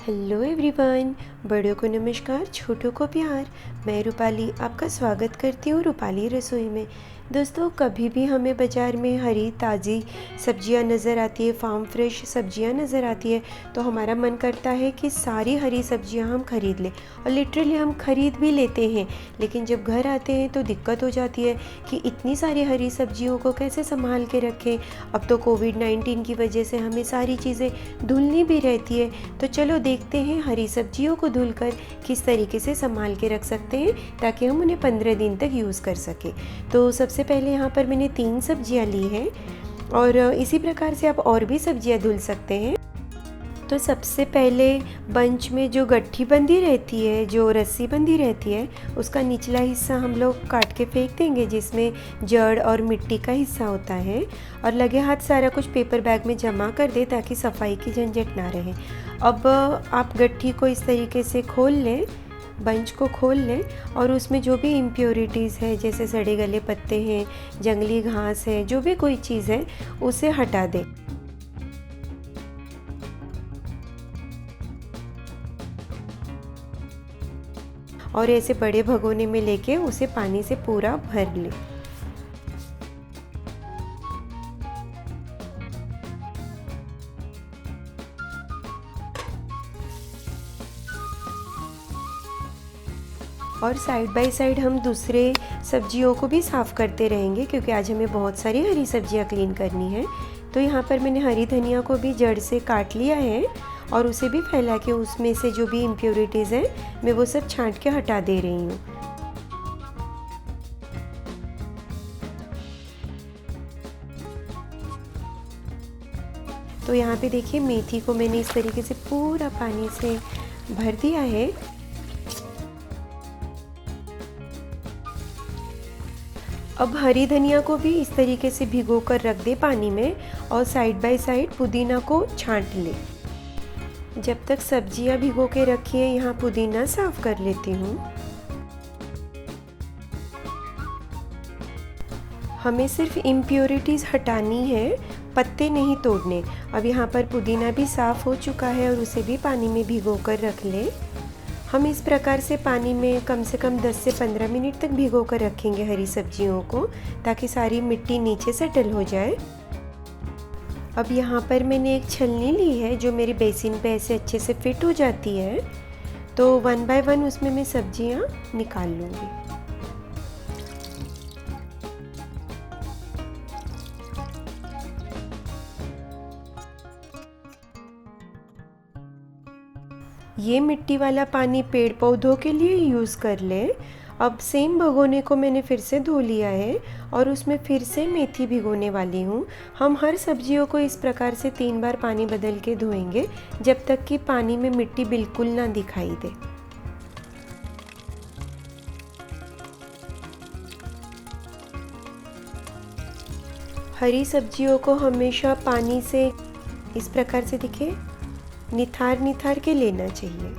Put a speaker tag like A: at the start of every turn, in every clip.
A: Hello everyone, बड़ों को नमस्कार, छोटों को प्यार। मैं रूपाली आपका स्वागत करती हूँ रूपाली रसोई में। दोस्तों, कभी भी हमें बाज़ार में हरी ताज़ी सब्जियाँ नज़र आती है, फार्म फ्रेश सब्जियाँ नज़र आती है, तो हमारा मन करता है कि सारी हरी सब्जियाँ हम खरीद लें, और लिटरली हम खरीद भी लेते हैं। लेकिन जब घर आते हैं तो दिक्कत हो जाती है कि इतनी सारी हरी सब्जियों को कैसे संभाल के रखें। अब तो कोविड-19 की वजह से हमें सारी चीज़ें धुलनी भी रहती है, तो चलो देखते हैं हरी सब्जियों को धुलकर किस तरीके से संभाल के रख सकते हैं ताकि हम उन्हें 15 दिन तक यूज़ कर सकें। तो सबसे पहले यहाँ पर मैंने 3 सब्जियाँ ली हैं, और इसी प्रकार से आप और भी सब्जियाँ धुल सकते हैं। तो सबसे पहले बंच में जो गट्ठी बंधी रहती है, जो रस्सी बंधी रहती है, उसका निचला हिस्सा हम लोग काट के फेंक देंगे, जिसमें जड़ और मिट्टी का हिस्सा होता है, और लगे हाथ सारा कुछ पेपर बैग में जमा कर दे ताकि सफाई की झंझट ना रहे। अब आप गट्ठी को इस तरीके से खोल लें, बंच को खोल लें, और उसमें जो भी इम्प्योरिटीज़ है, जैसे सड़े गले पत्ते हैं, जंगली घास है, जो भी कोई चीज़ है, उसे हटा दें। और ऐसे बड़े भगोने में लेके उसे पानी से पूरा भर लें। और साइड बाय साइड हम दूसरे सब्जियों को भी साफ़ करते रहेंगे, क्योंकि आज हमें बहुत सारी हरी सब्जियां क्लीन करनी है। तो यहाँ पर मैंने हरी धनिया को भी जड़ से काट लिया है, और उसे भी फैला के उसमें से जो भी इम्प्योरिटीज़ हैं मैं वो सब छांट के हटा दे रही हूँ। तो यहाँ पे देखिए, मेथी को मैंने इस तरीके से पूरा पानी से भर दिया है। अब हरी धनिया को भी इस तरीके से भिगो कर रख दे पानी में, और साइड बाय साइड पुदीना को छांट ले। जब तक सब्जियां भिगो के रखी है, यहाँ पुदीना साफ कर लेती हूँ। हमें सिर्फ इम्प्योरिटीज़ हटानी है, पत्ते नहीं तोड़ने। अब यहाँ पर पुदीना भी साफ़ हो चुका है, और उसे भी पानी में भिगो कर रख ले। हम इस प्रकार से पानी में कम से कम 10 से 15 मिनट तक भिगो कर रखेंगे हरी सब्जियों को, ताकि सारी मिट्टी नीचे सेटल हो जाए। अब यहाँ पर मैंने एक छलनी ली है, जो मेरे बेसिन पे ऐसे अच्छे से फिट हो जाती है। तो 1 बाय 1 उसमें मैं सब्जियाँ निकाल लूँगी। ये मिट्टी वाला पानी पेड़ पौधों के लिए यूज़ कर ले। अब सेम भगोने को मैंने फिर से धो लिया है, और उसमें फिर से मेथी भिगोने वाली हूँ। हम हर सब्जियों को इस प्रकार से 3 बार पानी बदल के धोएंगे, जब तक कि पानी में मिट्टी बिल्कुल ना दिखाई दे। हरी सब्जियों को हमेशा पानी से इस प्रकार से दिखे निथार निथार के लेना चाहिए।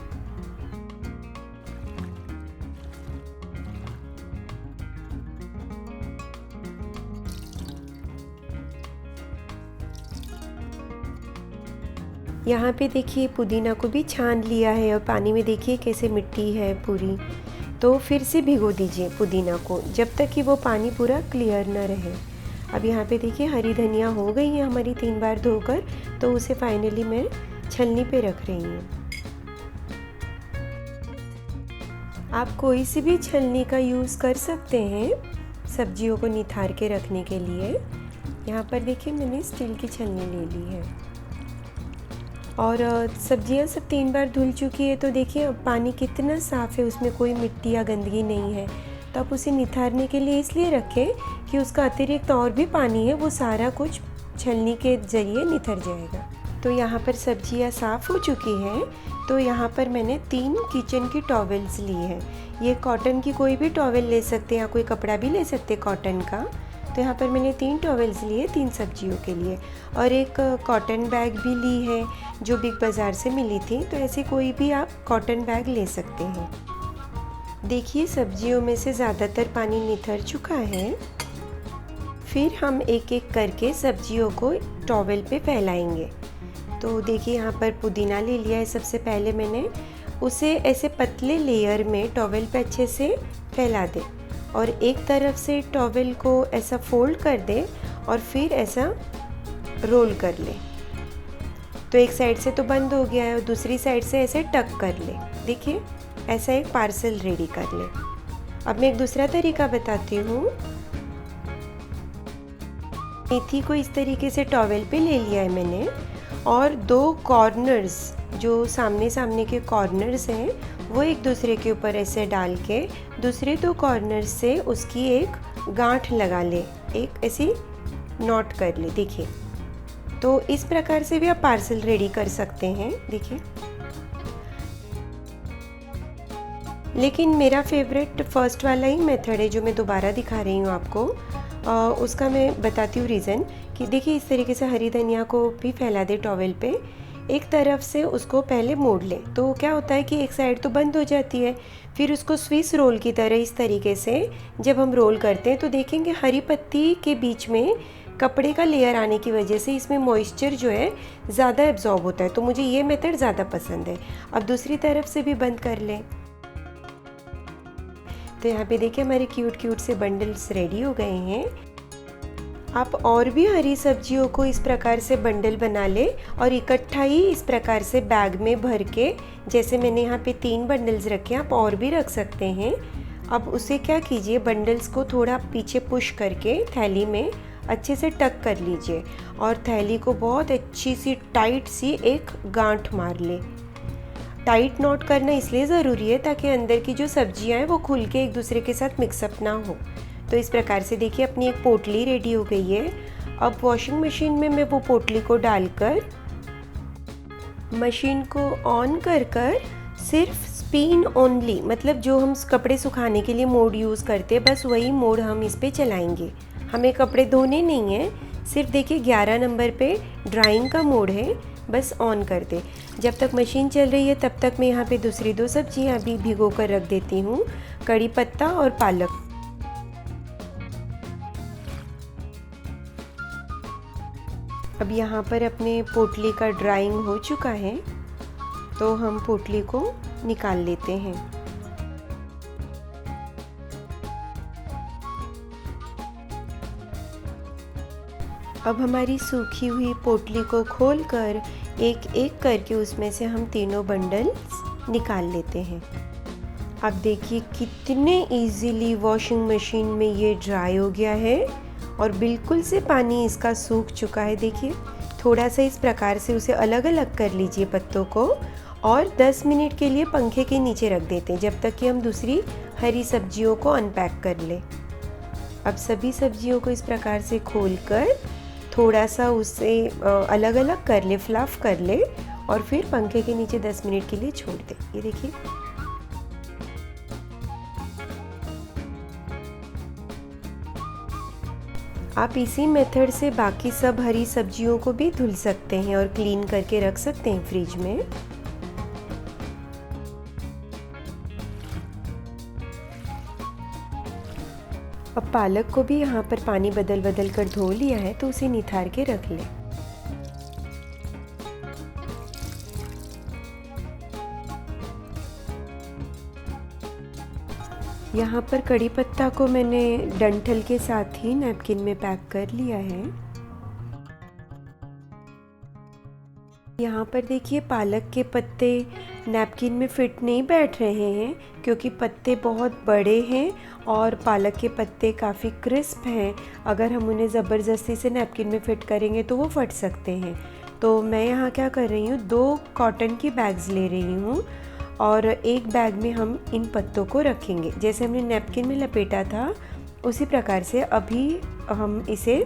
A: यहाँ पे देखिए, पुदीना को भी छान लिया है, और पानी में देखिए कैसे मिट्टी है पूरी। तो फिर से भिगो दीजिए पुदीना को, जब तक कि वो पानी पूरा क्लियर ना रहे। अब यहाँ पे देखिए, हरी धनिया हो गई है हमारी 3 बार धोकर, तो उसे फाइनली मैं छलनी पे रख रही हूँ। आप कोई सी भी छलनी का यूज़ कर सकते हैं सब्जियों को निथार के रखने के लिए। यहाँ पर देखिए, मैंने स्टील की छलनी ले ली है, और सब्जियाँ सब 3 बार धुल चुकी है। तो देखिए, अब पानी कितना साफ़ है, उसमें कोई मिट्टी या गंदगी नहीं है। तो आप उसे निथारने के लिए इसलिए रखें कि उसका अतिरिक्त और भी पानी है, वो सारा कुछ छलनी के ज़रिए निथर जाएगा। तो यहाँ पर सब्जियाँ साफ़ हो चुकी हैं। तो यहाँ पर मैंने 3 किचन की टॉवेल्स ली है। ये कॉटन की कोई भी टॉवेल ले सकते हैं, या कोई कपड़ा भी ले सकते हैं कॉटन का। तो यहाँ पर मैंने 3 टॉवेल्स लिए 3 सब्जियों के लिए, और एक कॉटन बैग भी ली है, जो बिग बाज़ार से मिली थी। तो ऐसे कोई भी आप कॉटन बैग ले सकते हैं। देखिए, सब्जियों में से ज़्यादातर पानी निथर चुका है। फिर हम एक एक करके सब्जियों को टॉवेल पे फैलाएंगे। तो देखिए यहाँ पर पुदीना ले लिया है। सबसे पहले मैंने उसे ऐसे पतले लेयर में टॉवेल पे अच्छे से फैला दे और एक तरफ से टॉवेल को ऐसा फोल्ड कर दे और फिर ऐसा रोल कर ले। तो एक साइड से तो बंद हो गया है और दूसरी साइड से ऐसे टक कर ले। देखिए ऐसा एक पार्सल रेडी कर ले। अब मैं एक दूसरा तरीका बताती हूँ। मेथी को इस तरीके से टॉवेल पे ले लिया है मैंने और दो कॉर्नर्स, जो सामने सामने के कॉर्नर्स हैं, वो एक दूसरे के ऊपर ऐसे डाल के दूसरे दो कॉर्नर्स से उसकी एक गांठ लगा ले, एक ऐसी नॉट कर ले। देखिए तो इस प्रकार से भी आप पार्सल रेडी कर सकते हैं। देखिए लेकिन मेरा फेवरेट फर्स्ट वाला ही मेथड है जो मैं दोबारा दिखा रही हूँ आपको। उसका मैं बताती हूँ रीज़न कि देखिए इस तरीके से हरी धनिया को भी फैला दे टॉवेल पे, एक तरफ से उसको पहले मोड़ ले। तो क्या होता है कि एक साइड तो बंद हो जाती है, फिर उसको स्विस रोल की तरह इस तरीके से जब हम रोल करते हैं तो देखेंगे हरी पत्ती के बीच में कपड़े का लेयर आने की वजह से इसमें मॉइस्चर जो है ज़्यादा एब्जॉर्ब होता है। तो मुझे ये मेथड ज़्यादा पसंद है। अब दूसरी तरफ से भी बंद कर लें। तो यहाँ पे देखिए हमारे क्यूट क्यूट से बंडल्स रेडी हो गए हैं। आप और भी हरी सब्जियों को इस प्रकार से बंडल बना ले और इकट्ठा ही इस प्रकार से बैग में भर के, जैसे मैंने यहाँ पे 3 बंडल्स रखे हैं, आप और भी रख सकते हैं। अब उसे क्या कीजिए, बंडल्स को थोड़ा पीछे पुश करके थैली में अच्छे से टक कर लीजिए और थैली को बहुत अच्छी सी टाइट सी एक गांठ मार ले। टाइट नॉट करना इसलिए ज़रूरी है ताकि अंदर की जो सब्जियां हैं वो खुल के एक दूसरे के साथ मिक्सअप ना हो। तो इस प्रकार से देखिए अपनी एक पोटली रेडी हो गई है। अब वॉशिंग मशीन में मैं वो पोटली को डालकर मशीन को ऑन कर सिर्फ स्पिन ओनली, मतलब जो हम कपड़े सुखाने के लिए मोड यूज़ करते हैं बस वही मोड हम इस पे चलाएंगे। हमें कपड़े धोने नहीं हैं, सिर्फ देखिए 11 नंबर पे ड्राइंग का मोड है, बस ऑन कर दे। जब तक मशीन चल रही है तब तक मैं यहाँ पे दूसरी 2 सब्जियाँ भी भिगो कर रख देती हूँ, कड़ी पत्ता और पालक। अब यहाँ पर अपने पोटली का ड्राइंग हो चुका है तो हम पोटली को निकाल लेते हैं। अब हमारी सूखी हुई पोटली को खोलकर एक एक करके उसमें से हम तीनों बंडल्स निकाल लेते हैं। अब देखिए कितने इजीली वॉशिंग मशीन में ये ड्राई हो गया है और बिल्कुल से पानी इसका सूख चुका है। देखिए थोड़ा सा इस प्रकार से उसे अलग अलग कर लीजिए पत्तों को और 10 मिनट के लिए पंखे के नीचे रख देते हैं जब तक कि हम दूसरी हरी सब्जियों को अनपैक कर लें। अब सभी सब्जियों को इस प्रकार से खोलकर थोड़ा सा उससे अलग अलग कर ले, फ्लफ कर ले और फिर पंखे के नीचे 10 मिनट के लिए छोड़ दे। ये देखिए आप इसी मेथड से बाकी सब हरी सब्जियों को भी धुल सकते हैं और क्लीन करके रख सकते हैं फ्रिज में। अब पालक को भी यहाँ पर पानी बदल बदल कर धो लिया है तो उसे निथार के रख लें। यहाँ पर कड़ी पत्ता को मैंने डंठल के साथ ही नैपकिन में पैक कर लिया है। यहाँ पर देखिए पालक के पत्ते नैपकिन में फिट नहीं बैठ रहे हैं क्योंकि पत्ते बहुत बड़े हैं और पालक के पत्ते काफ़ी क्रिस्प हैं। अगर हम उन्हें ज़बरदस्ती से नैपकिन में फ़िट करेंगे तो वो फट सकते हैं। तो मैं यहाँ क्या कर रही हूँ, 2 कॉटन की बैग्स ले रही हूँ और एक बैग में हम इन पत्तों को रखेंगे। जैसे हमने नैपकिन में लपेटा था उसी प्रकार से अभी हम इसे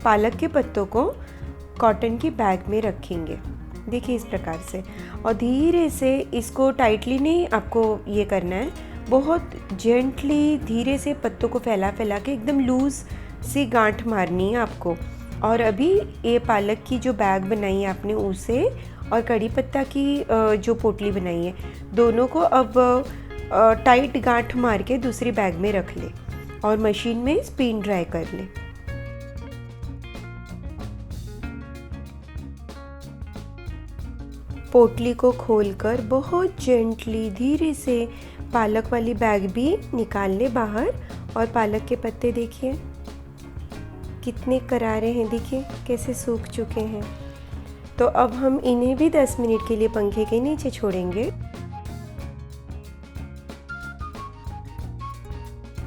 A: पालक के पत्तों को कॉटन की बैग में रखेंगे। देखिए इस प्रकार से, और धीरे से इसको टाइटली नहीं आपको ये करना है, बहुत जेंटली धीरे से पत्तों को फैला फैला के एकदम लूज़ सी गांठ मारनी है आपको। और अभी ये पालक की जो बैग बनाई है आपने उसे और कड़ी पत्ता की जो पोटली बनाई है, दोनों को अब टाइट गांठ मार के दूसरी बैग में रख ले और मशीन में स्पिन ड्राई कर ले। पोटली को खोलकर बहुत जेंटली धीरे से पालक वाली बैग भी निकाल ले बाहर। और पालक के पत्ते देखिए कितने करारे हैं, देखिए कैसे सूख चुके हैं। तो अब हम इन्हें भी 10 मिनट के लिए पंखे के नीचे छोड़ेंगे।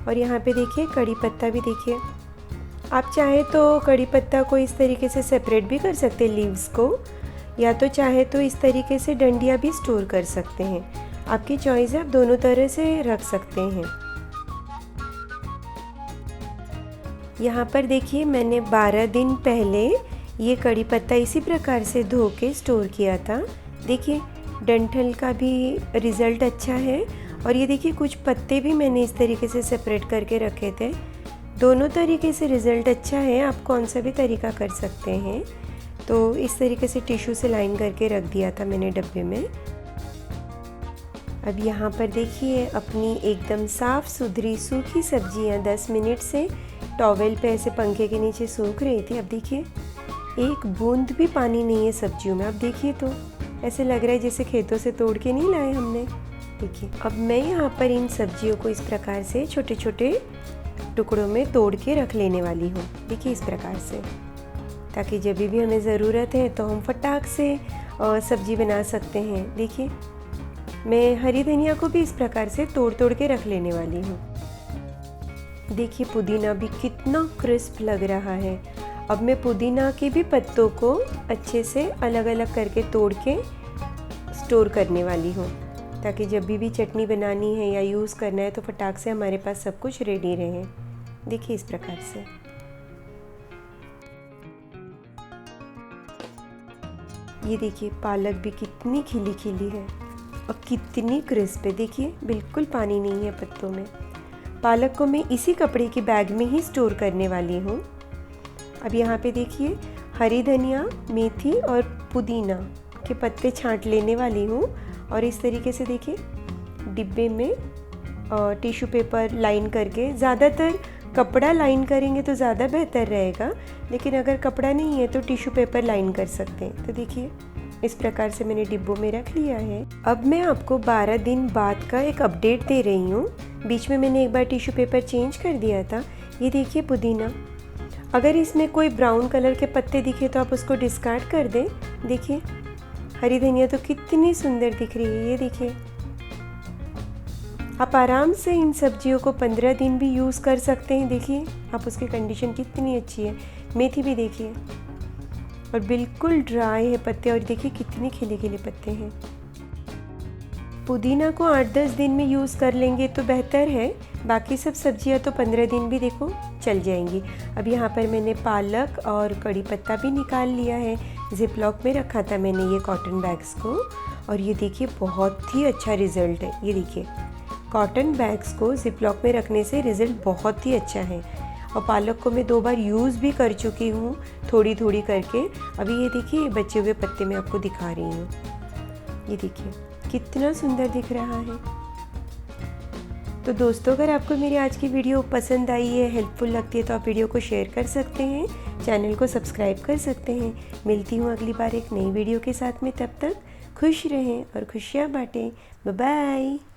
A: और यहाँ पे देखिए कड़ी पत्ता भी देखिए, आप चाहे तो कड़ी पत्ता को इस तरीके से सेपरेट भी कर सकते हैं लीव्स को, या तो चाहे तो इस तरीके से डंडियाँ भी स्टोर कर सकते हैं। आपकी चॉइस है, आप दोनों तरह से रख सकते हैं। यहाँ पर देखिए मैंने 12 दिन पहले ये कड़ी पत्ता इसी प्रकार से धो के स्टोर किया था। देखिए डंठल का भी रिज़ल्ट अच्छा है। और ये देखिए कुछ पत्ते भी मैंने इस तरीके से सेपरेट करके रखे थे। दोनों तरीके से रिज़ल्ट अच्छा है, आप कौन सा भी तरीका कर सकते हैं। तो इस तरीके से टिश्यू से लाइन करके रख दिया था मैंने डब्बे में। अब यहाँ पर देखिए अपनी एकदम साफ़ सुथरी सूखी सब्जियाँ 10 मिनट से टॉवेल पे ऐसे पंखे के नीचे सूख रही थी। अब देखिए एक बूंद भी पानी नहीं है सब्जियों में। अब देखिए तो ऐसे लग रहा है जैसे खेतों से तोड़ के नहीं लाए हमने। देखिए अब मैं यहाँ पर इन सब्जियों को इस प्रकार से छोटे छोटे टुकड़ों में तोड़ के रख लेने वाली हूँ। देखिए इस प्रकार से, ताकि जब भी हमें ज़रूरत है तो हम फटाक से सब्जी बना सकते हैं। देखिए मैं हरी धनिया को भी इस प्रकार से तोड़ तोड़ के रख लेने वाली हूँ। देखिए पुदीना भी कितना क्रिस्प लग रहा है। अब मैं पुदीना के भी पत्तों को अच्छे से अलग अलग करके तोड़ के स्टोर करने वाली हूँ, ताकि जब भी चटनी बनानी है या यूज़ करना है तो फटाक से हमारे पास सब कुछ रेडी रहे। देखिए इस प्रकार से। ये देखिए पालक भी कितनी खिली खिली है और कितनी क्रिस्प है। देखिए बिल्कुल पानी नहीं है पत्तों में। पालक को मैं इसी कपड़े की बैग में ही स्टोर करने वाली हूँ। अब यहाँ पे देखिए हरी धनिया, मेथी और पुदीना के पत्ते छांट लेने वाली हूँ। और इस तरीके से देखिए डिब्बे में टिश्यू पेपर लाइन करके, ज़्यादातर कपड़ा लाइन करेंगे तो ज़्यादा बेहतर रहेगा, लेकिन अगर कपड़ा नहीं है तो टिश्यू पेपर लाइन कर सकते हैं। तो देखिए इस प्रकार से मैंने डिब्बों में रख लिया है। अब मैं आपको 12 दिन बाद का एक अपडेट दे रही हूँ। बीच में मैंने एक बार टिश्यू पेपर चेंज कर दिया था। ये देखिए पुदीना, अगर इसमें कोई ब्राउन कलर के पत्ते दिखे तो आप उसको डिस्कार्ड कर दें। देखिए हरी धनिया तो कितनी सुंदर दिख रही है। ये देखिए आप आराम से इन सब्जियों को 15 दिन भी यूज़ कर सकते हैं। देखिए आप उसकी कंडीशन कितनी अच्छी है। मेथी भी देखिए, और बिल्कुल ड्राई है पत्ते, और देखिए कितने खिले खिले पत्ते हैं। पुदीना को 8-10 दिन में यूज़ कर लेंगे तो बेहतर है। बाकी सब सब्जियां तो 15 दिन भी देखो चल जाएंगी। अब यहाँ पर मैंने पालक और कड़ी पत्ता भी निकाल लिया है। जिप-लॉक में रखा था मैंने ये कॉटन बैग्स को, और ये देखिए बहुत ही अच्छा रिज़ल्ट है। ये देखिए कॉटन बैग्स को जिप-लॉक में रखने से रिज़ल्ट बहुत ही अच्छा है। और पालक को मैं 2 बार यूज़ भी कर चुकी हूँ थोड़ी थोड़ी करके। अभी ये देखिए बचे हुए पत्ते मैं आपको दिखा रही हूँ। ये देखिए कितना सुंदर दिख रहा है। तो दोस्तों अगर आपको मेरी आज की वीडियो पसंद आई है, हेल्पफुल लगती है, तो आप वीडियो को शेयर कर सकते हैं, चैनल को सब्सक्राइब कर सकते हैं। मिलती हूँ अगली बार एक नई वीडियो के साथ में। तब तक खुश रहें और खुशियाँ बांटें। Bye bye.